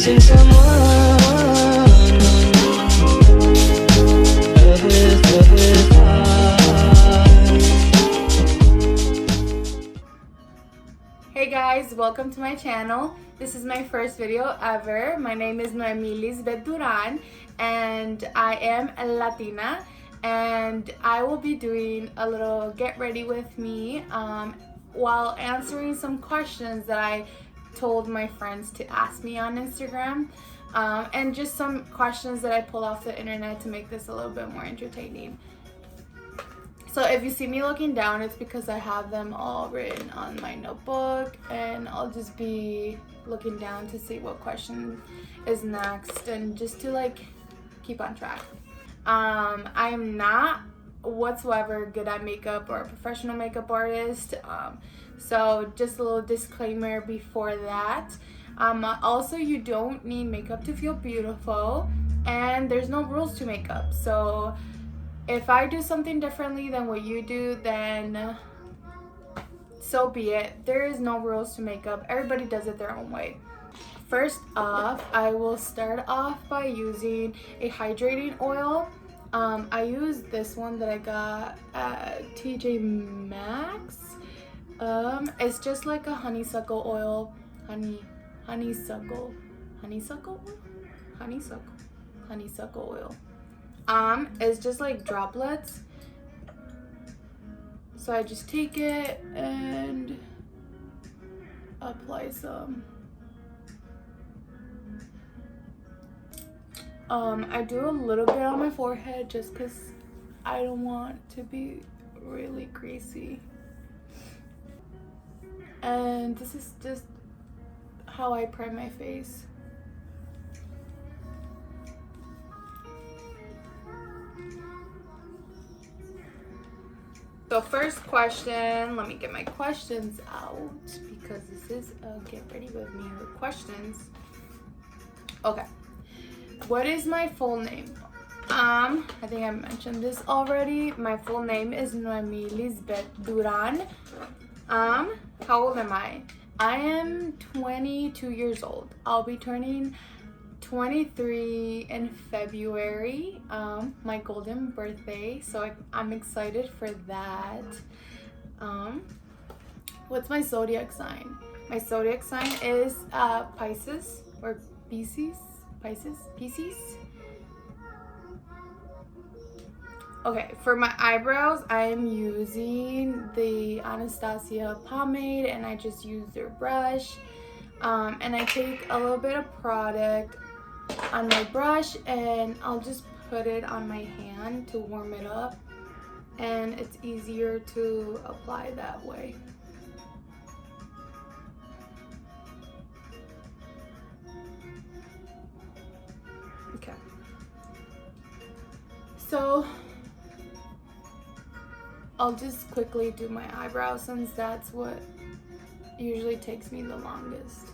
missing someone. Love is hard. Hey guys, welcome to my channel. This is my first video ever. My name is Noemi Lisbeth Duran and I am a Latina, and I will be doing a little get ready with me while answering some questions that I told my friends to ask me on Instagram, and just some questions that I pulled off the internet to make this a little bit more entertaining. So if you see me looking down, it's because I have them all written on my notebook, and I'll just be looking down to see what question is next and just to like keep on track. I'm not whatsoever good at makeup or a professional makeup artist, so just a little disclaimer before that. Also, you don't need makeup to feel beautiful, and there's no rules to makeup. So if I do something differently than what you do, then so be it. There is no rules to makeup. Everybody does it their own way. First off, I will start off by using a hydrating oil. I use this one that I got at TJ Maxx. It's just like a honeysuckle oil. Honeysuckle oil. It's just like droplets. So I just take it and apply some. I do a little bit on my forehead just because I don't want to be really greasy. And this is just how I prime my face. So first question, let me get my questions out because this is a get ready with me with questions. Okay. What is my full name? I think I mentioned this already. My full name is Noemi Lisbeth Duran. How old am I? I am 22 years old. I'll be turning 23 in February, my golden birthday, so I'm excited for that. What's my zodiac sign? My zodiac sign is Pisces or Pisces. Okay, for my eyebrows, I'm using the Anastasia pomade, and I just use their brush. And I take a little bit of product on my brush and I'll just put it on my hand to warm it up, and it's easier to apply that way. Okay, so I'll just quickly do my eyebrows since that's what usually takes me the longest.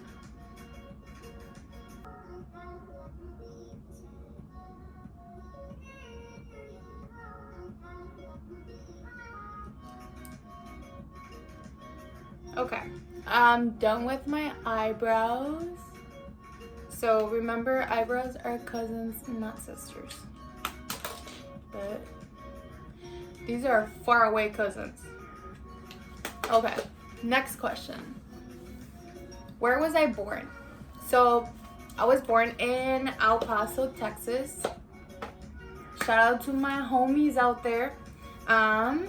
Okay, I'm done with my eyebrows. So remember, eyebrows are cousins, not sisters. But these are far away cousins. Okay, next question. Where was I born? So I was born in El Paso, Texas. Shout out to my homies out there. I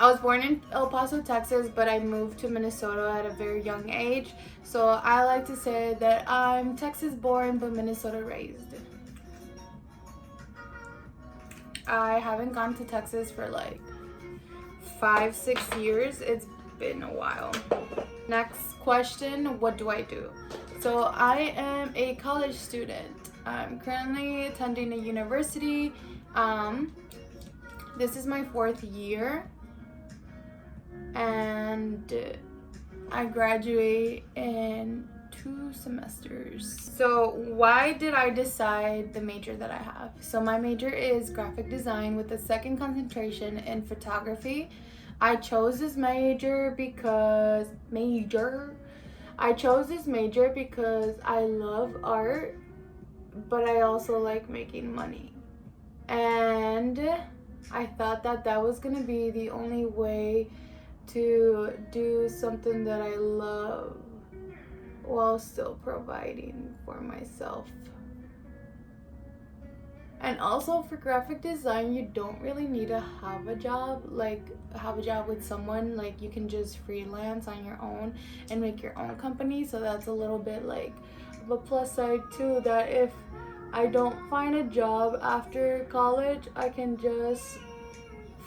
was born in El Paso, Texas, but I moved to Minnesota at a very young age. So I like to say that I'm Texas born but Minnesota raised. I haven't gone to Texas for like 5-6 years. It's been a while. Next question, what do I do? So I am a college student. I'm currently attending a university. This is my 4th year, and I graduate in 2 semesters. So why did I decide the major that I have? So my major is graphic design with a second concentration in photography. I chose this major because I chose this major because I love art, but I also like making money. And I thought that that was gonna be the only way to do something that I love while still providing for myself. And also for graphic design, you don't really need to have a job, like have a job with someone. Like you can just freelance on your own and make your own company. So that's a little bit like of a plus side too, that if I don't find a job after college, I can just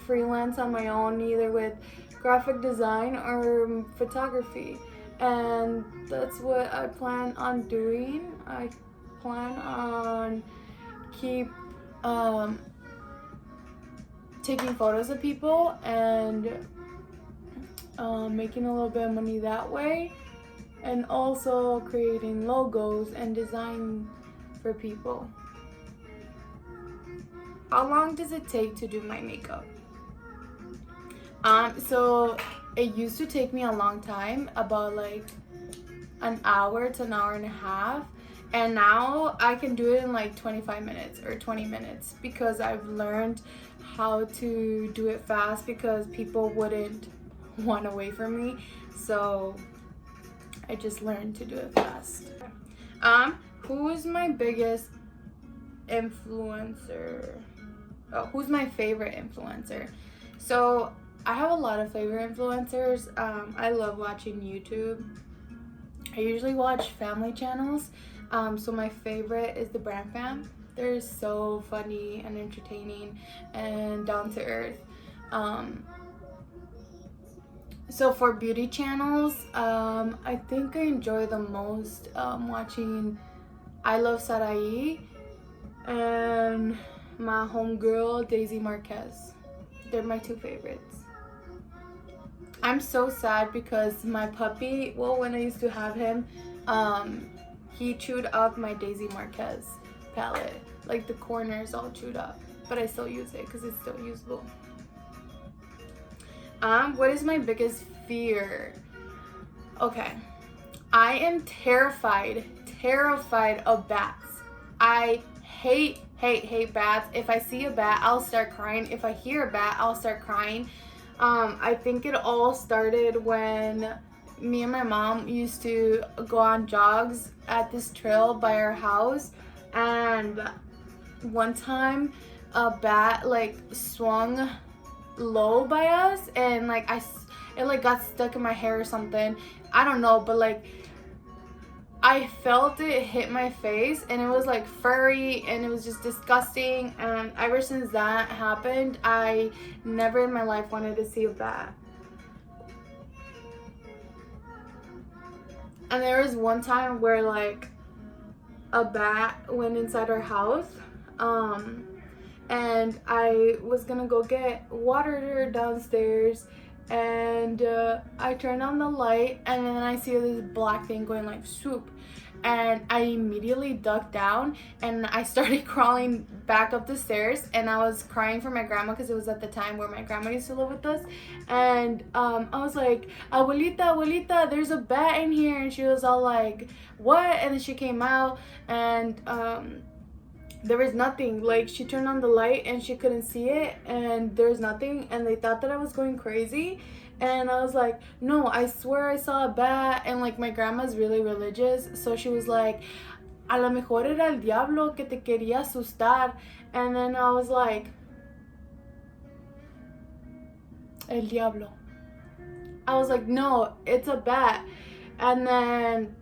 freelance on my own, either with graphic design or photography. And that's what I plan on doing. I plan on keep taking photos of people and making a little bit of money that way, and also creating logos and design for people. How long does it take to do my makeup? So it used to take me a long time, about like an hour to an hour and a half. And now I can do it in like 25 minutes or 20 minutes because I've learned how to do it fast, because people wouldn't want to wait for me. So I just learned to do it fast. Who is my biggest influencer? Oh, who's my favorite influencer? So I have a lot of favorite influencers. I love watching YouTube. I usually watch family channels. So my favorite is the Brand Fam. They're so funny and entertaining and down to earth. So for beauty channels, I think I enjoy the most watching I Love Sarai and my homegirl Daisy Marquez. They're my two favorites. I'm so sad because my puppy, well, when I used to have him, he chewed up my Daisy Marquez palette. Like the corners all chewed up. But I still use it because it's still usable. What is my biggest fear? Okay. I am terrified of bats. I hate bats. If I see a bat, I'll start crying. If I hear a bat, I'll start crying. I think it all started when me and my mom used to go on jogs at this trail by our house, and one time a bat like swung low by us, and like it like got stuck in my hair or something. I don't know, but like I felt it hit my face, and it was like furry, and it was just disgusting. And ever since that happened, I never in my life wanted to see a bat. And there was one time where like a bat went inside our house, and I was gonna go get water downstairs, and I turned on the light, and then I see this black thing going like swoop, and I immediately ducked down, and I started crawling back up the stairs, and I was crying for my grandma because it was at the time where my grandma used to live with us. And I was like, abuelita, there's a bat in here. And she was all like, what? And then she came out, and there was nothing. Like, she turned on the light and she couldn't see it, and there's nothing, and they thought that I was going crazy. And I was like, no, I swear I saw a bat. And like my grandma's really religious, so she was like, a lo mejor era el diablo que te quería asustar. And then I was like, el diablo. I was like, no, it's a bat. And then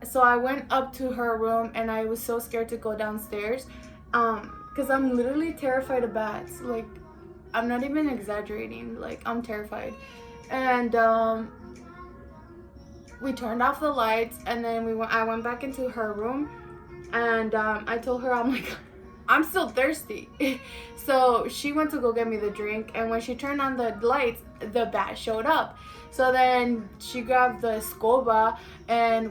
so I went up to her room, and I was so scared to go downstairs, because I'm literally terrified of bats. Like, I'm not even exaggerating. Like, I'm terrified. And we turned off the lights, and then I went back into her room, and I told her, I'm like, I'm still thirsty. So she went to go get me the drink, and when she turned on the lights, the bat showed up. So then she grabbed the escoba,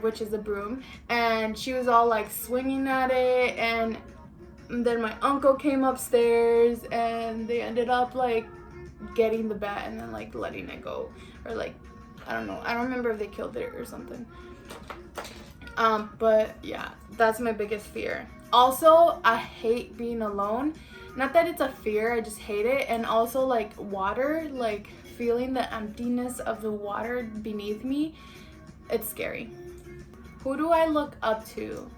which is a broom, and she was all like swinging at it. And then my uncle came upstairs, and they ended up like getting the bat and then like letting it go, or like, I don't know, I don't remember if they killed it or something. But yeah, that's my biggest fear. Also, I hate being alone. Not that it's a fear, I just hate it. And also, like water, like feeling the emptiness of the water beneath me, it's scary. Who do I look up to?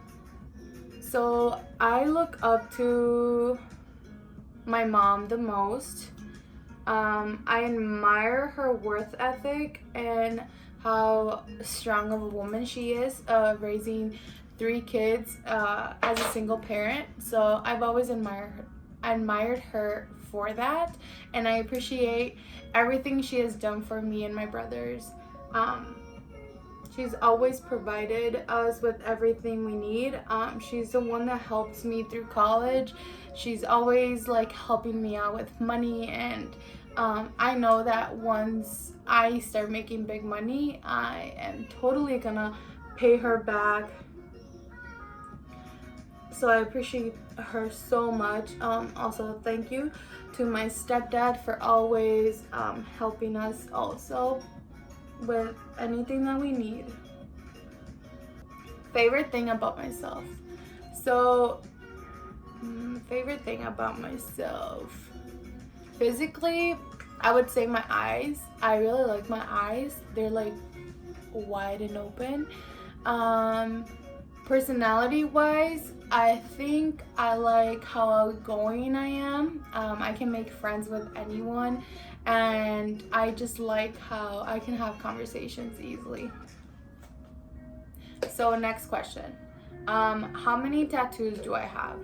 So I look up to my mom the most. I admire her work ethic and how strong of a woman she is, raising 3 kids as a single parent. So I've always admired her for that, and I appreciate everything she has done for me and my brothers. She's always provided us with everything we need. She's the one that helps me through college. She's always like helping me out with money, and I know that once I start making big money, I am totally gonna pay her back. So I appreciate her so much. Also, thank you to my stepdad for always helping us also with anything that we need. Favorite thing about myself. So, favorite thing about myself. Physically, I would say my eyes. I really like my eyes. They're like wide and open. Personality wise, I think I like how outgoing I am. I can make friends with anyone, and I just like how I can have conversations easily. So next question. How many tattoos do I have?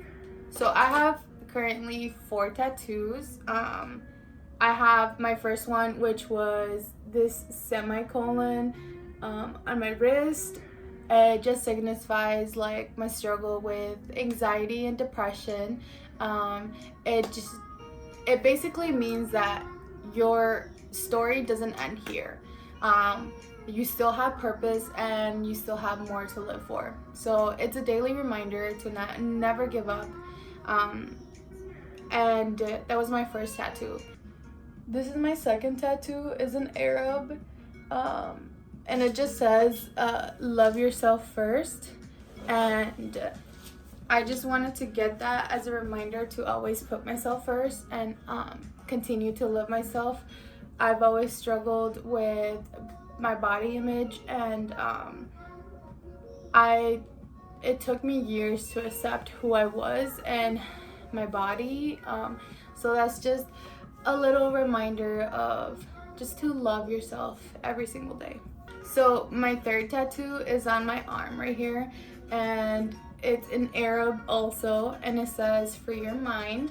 So I have currently 4 tattoos. I have my first one, which was this semicolon on my wrist. It just signifies like my struggle with anxiety and depression. It basically means that your story doesn't end here. You still have purpose and you still have more to live for. So it's a daily reminder to never give up. And that was my first tattoo. This is my second tattoo. Is an Arab, and it just says love yourself first. And I just wanted to get that as a reminder to always put myself first and continue to love myself. I've always struggled with my body image, and it took me years to accept who I was and my body. So that's just a little reminder of just to love yourself every single day. So my third tattoo is on my arm right here, and it's in Arab also, and it says free your mind.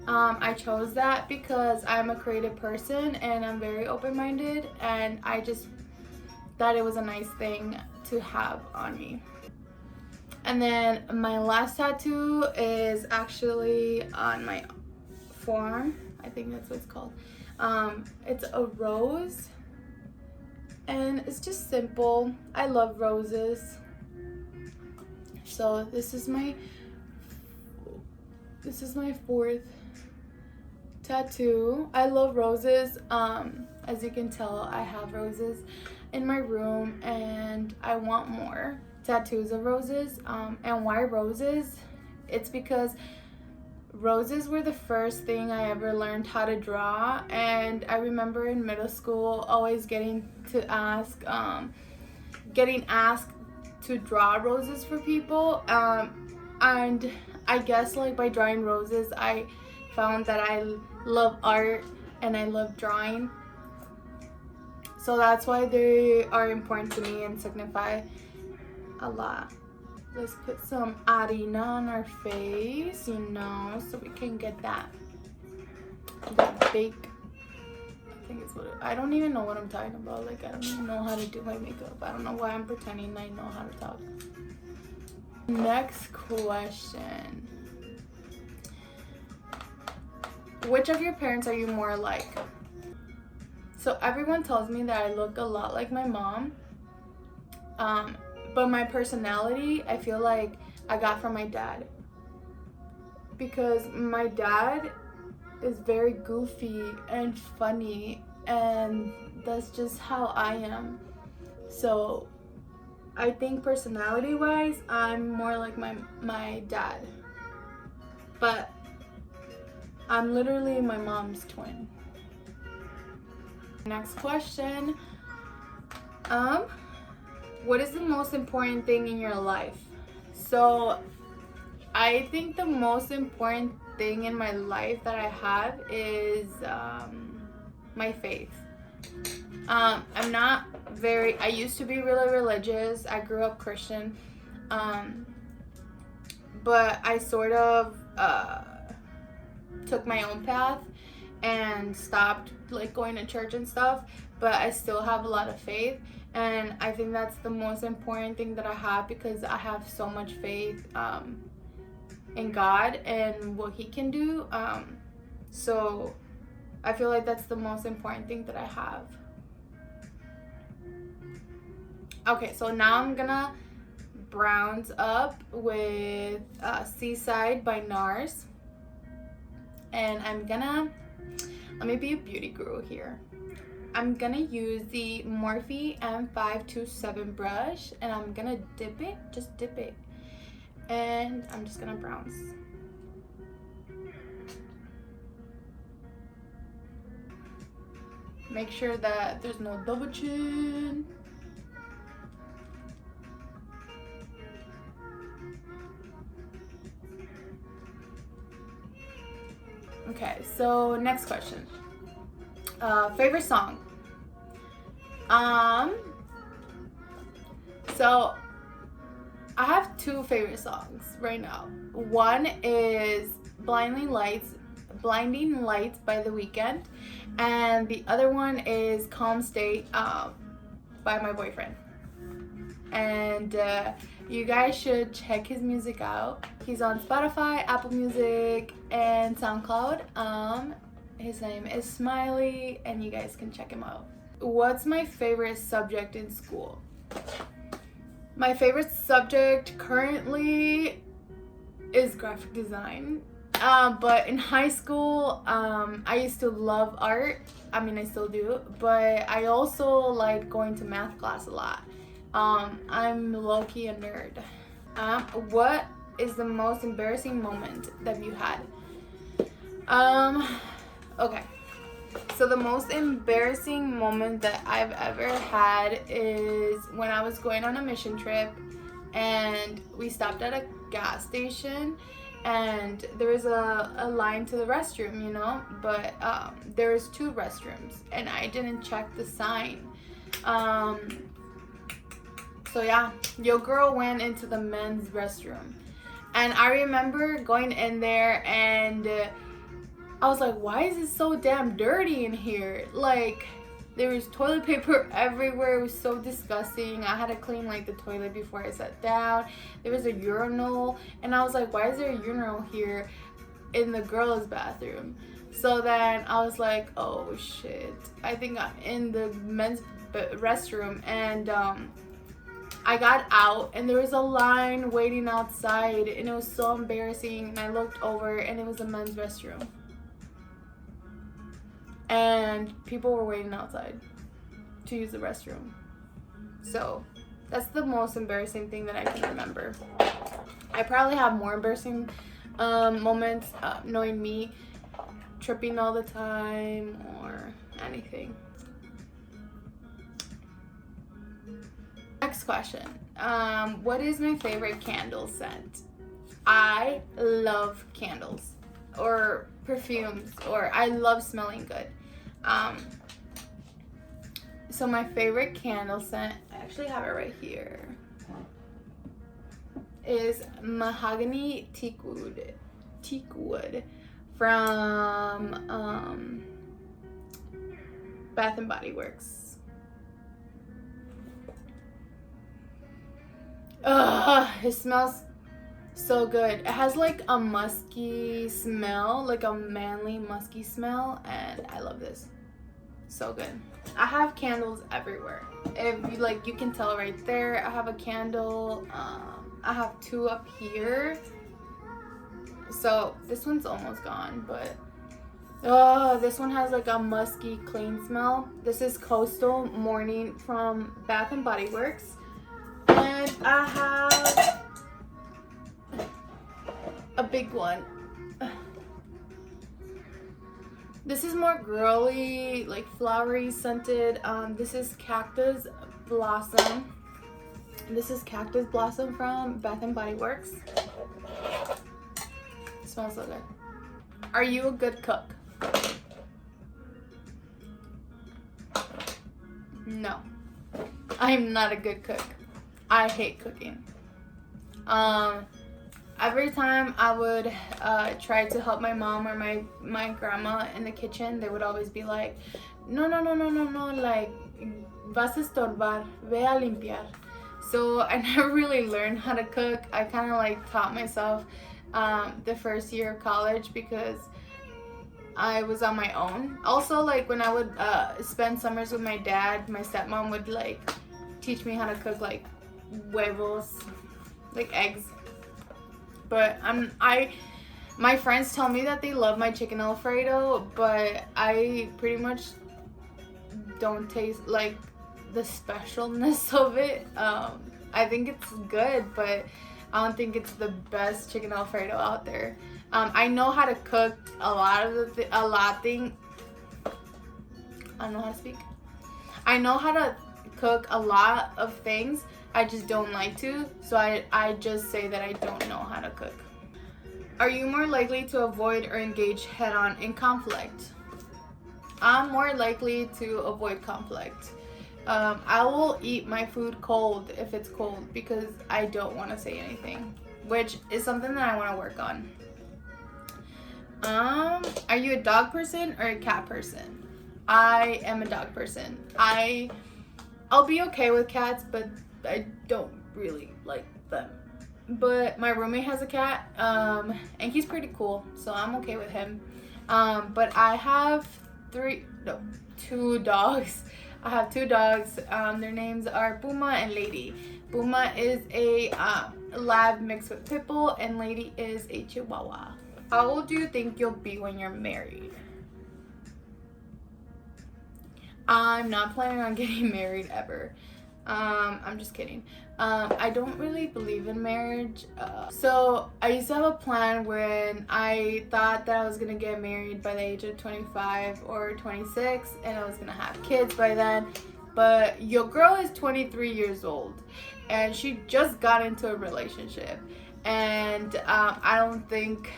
I chose that because I'm a creative person and I'm very open-minded, and I just thought it was a nice thing to have on me. And then my last tattoo is actually on my forearm. I think that's what it's called. It's a rose, and it's just simple. I love roses. So this is my 4th tattoo. I love roses. As you can tell, I have roses in my room, and I want more tattoos of roses. And why roses? It's because roses were the first thing I ever learned how to draw, and I remember in middle school always getting asked to draw roses for people, and I guess like by drawing roses I found that I love art and I love drawing, so that's why they are important to me and signify a lot. Let's put some harina on our face, so we can get that bake. I think it's I don't even know what I'm talking about. Like, I don't even know how to do my makeup. I don't know why I'm pretending I know how to talk. Next question. Which of your parents are you more like? So everyone tells me that I look a lot like my mom. But my personality, I feel like I got from my dad. Because my dad is very goofy and funny, and that's just how I am. So I think personality wise, I'm more like my dad. But I'm literally my mom's twin. Next question. What is the most important thing in your life? So I think the most important thing in my life that I have is my faith. I used to be really religious. I grew up Christian. But I sort of took my own path and stopped like going to church and stuff, but I still have a lot of faith, and I think that's the most important thing that I have, because I have so much faith in God and what He can do. So I feel like that's the most important thing that I have. Okay, so now I'm gonna browns up with Seaside by NARS, and let me be a beauty guru here. I'm gonna use the Morphe M527 brush, and I'm gonna dip it, and I'm just gonna browse. Make sure that there's no double chin. Okay, so next question. Favorite song. So I have two favorite songs right now. One is Blinding Lights by The Weeknd, and the other one is Calm State by my boyfriend. And you guys should check his music out. He's on Spotify, Apple Music, and SoundCloud. His name is Smiley, and you guys can check him out. What's my favorite subject in school? My favorite subject currently is graphic design. But in high school, I used to love art. I mean, I still do, but I also like going to math class a lot. I'm low-key a nerd. What is the most embarrassing moment that you had? Okay. So the most embarrassing moment that I've ever had is when I was going on a mission trip, and we stopped at a gas station, and there was a line to the restroom, you know, but there was two restrooms, and I didn't check the sign. So yeah, your girl went into the men's restroom, and I remember going in there, and I was like, why is it so damn dirty in here? Like, there was toilet paper everywhere. It was so disgusting. I had to clean like the toilet before I sat down. There was a urinal, and I was like, why is there a urinal here in the girls' bathroom? So then I was like, oh shit, I think I'm in the men's restroom. And I got out, and there was a line waiting outside, and it was so embarrassing. And I looked over, and it was a men's restroom, and people were waiting outside to use the restroom. So that's the most embarrassing thing that I can remember. I probably have more embarrassing moments, knowing me, tripping all the time or anything. Next question. What is my favorite candle scent? I love candles or perfumes, or I love smelling good. So my favorite candle scent, I actually have it right here, is Mahogany Teak Wood from Bath and Body Works. It smells so good. It has like a musky smell, like a manly musky smell, and I love this. So good. I have candles everywhere. If you like, you can tell right there. I have a candle. I have two up here. So this one's almost gone, but this one has like a musky, clean smell. This is Coastal Morning from Bath and Body Works. And I have a big one. This is more girly, like flowery scented. This is Cactus Blossom. This is Cactus Blossom from Bath and Body Works. It smells so good. Are you a good cook? No, I'm not a good cook. I hate cooking. Every time I would try to help my mom or my grandma in the kitchen, they would always be like, no, like, vas a estorbar, ve a limpiar. So I never really learned how to cook. I kind of like taught myself the first year of college because I was on my own. Also, like when I would spend summers with my dad, my stepmom would like teach me how to cook like huevos, like eggs. But my friends tell me that they love my chicken Alfredo, but I pretty much don't taste like the specialness of it. I think it's good, but I don't think it's the best chicken Alfredo out there. I know how to cook a lot of I don't know how to speak. I know how to cook a lot of things. I just don't like to, so I just say that I don't know how to cook. Are you more likely to avoid or engage head-on in conflict? I'm more likely to avoid conflict. I will eat my food cold if it's cold because I don't want to say anything, which is something that I want to work on. Are you a dog person or a cat person? I am a dog person. I'll be okay with cats, but I don't really like them. But my roommate has a cat, and he's pretty cool, so I'm okay with him. But I have two dogs. I have two dogs. Their names are Puma and Lady. Puma is a lab mixed with pit bull, and Lady is a Chihuahua. How old do you think you'll be when you're married? I'm not planning on getting married ever. I'm just kidding. I don't really believe in marriage. So I used to have a plan when I thought that I was gonna get married by the age of 25 or 26 and I was gonna have kids by then. But your girl is 23 years old and she just got into a relationship. And I don't think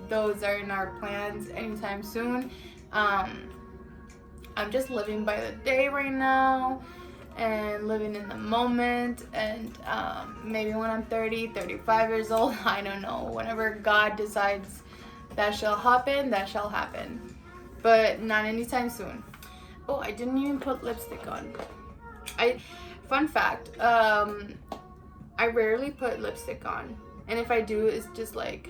those are in our plans anytime soon. I'm just living by the day right now and living in the moment, and maybe when I'm 30, 35 years old, I don't know, whenever God decides that shall happen, that shall happen, but not anytime soon. Oh, I didn't even put lipstick on. Fun fact, I rarely put lipstick on, and if I do, it's just like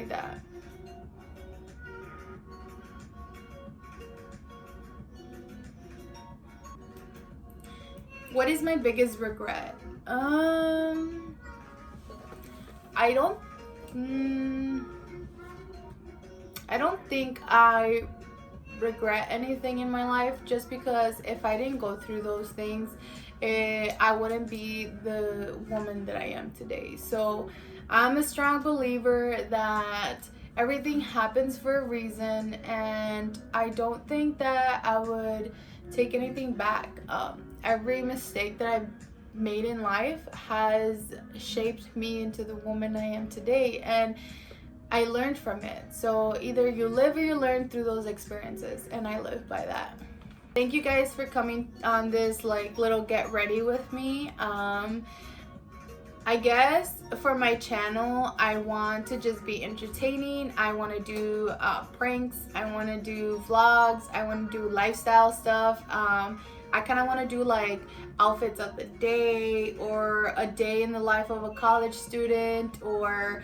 that. What is my biggest regret? I don't think I regret anything in my life, just because if I didn't go through those things, I wouldn't be the woman that I am today. So I'm a strong believer that everything happens for a reason, and I don't think that I would take anything back. Every mistake that I've made in life has shaped me into the woman I am today, and I learned from it. So either you live or you learn through those experiences, and I live by that. Thank you guys for coming on this like little get ready with me. I guess for my channel, I want to just be entertaining. I want to do pranks. I want to do vlogs. I want to do lifestyle stuff. I kind of want to do like outfits of the day, or a day in the life of a college student, or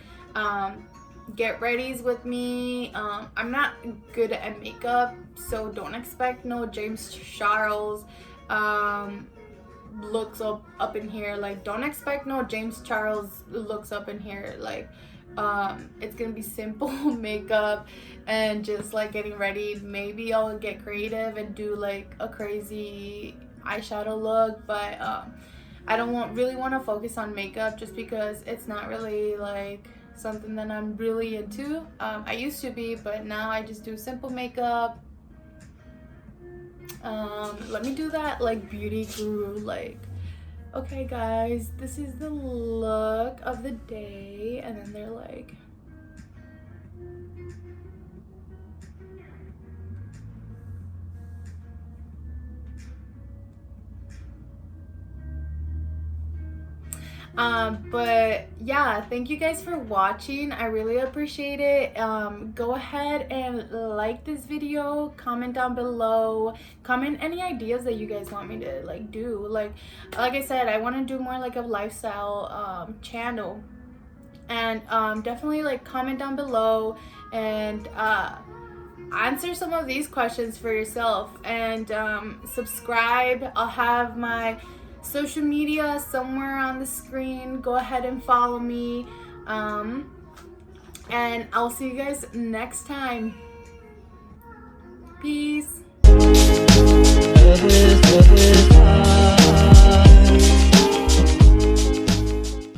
get readies with me. I'm not good at makeup, so don't expect no James Charles looks up in here. Like, don't expect no James Charles looks up in here. Like, it's gonna be simple makeup and just like getting ready. Maybe I'll get creative and do like a crazy eyeshadow look, but I don't really want to focus on makeup just because it's not really like something that I'm really into. I used to be, but now I just do simple makeup. Let me do that like beauty guru like. Okay guys, this is the look of the day, and then they're like, but yeah, thank you guys for watching. I really appreciate it. Go ahead and like this video, comment down below, comment any ideas that you guys want me to like do. Like I said, I want to do more like a lifestyle channel, and definitely like comment down below and answer some of these questions for yourself, and subscribe. I'll have my social media somewhere on the screen. Go ahead and follow me, and I'll see you guys next time.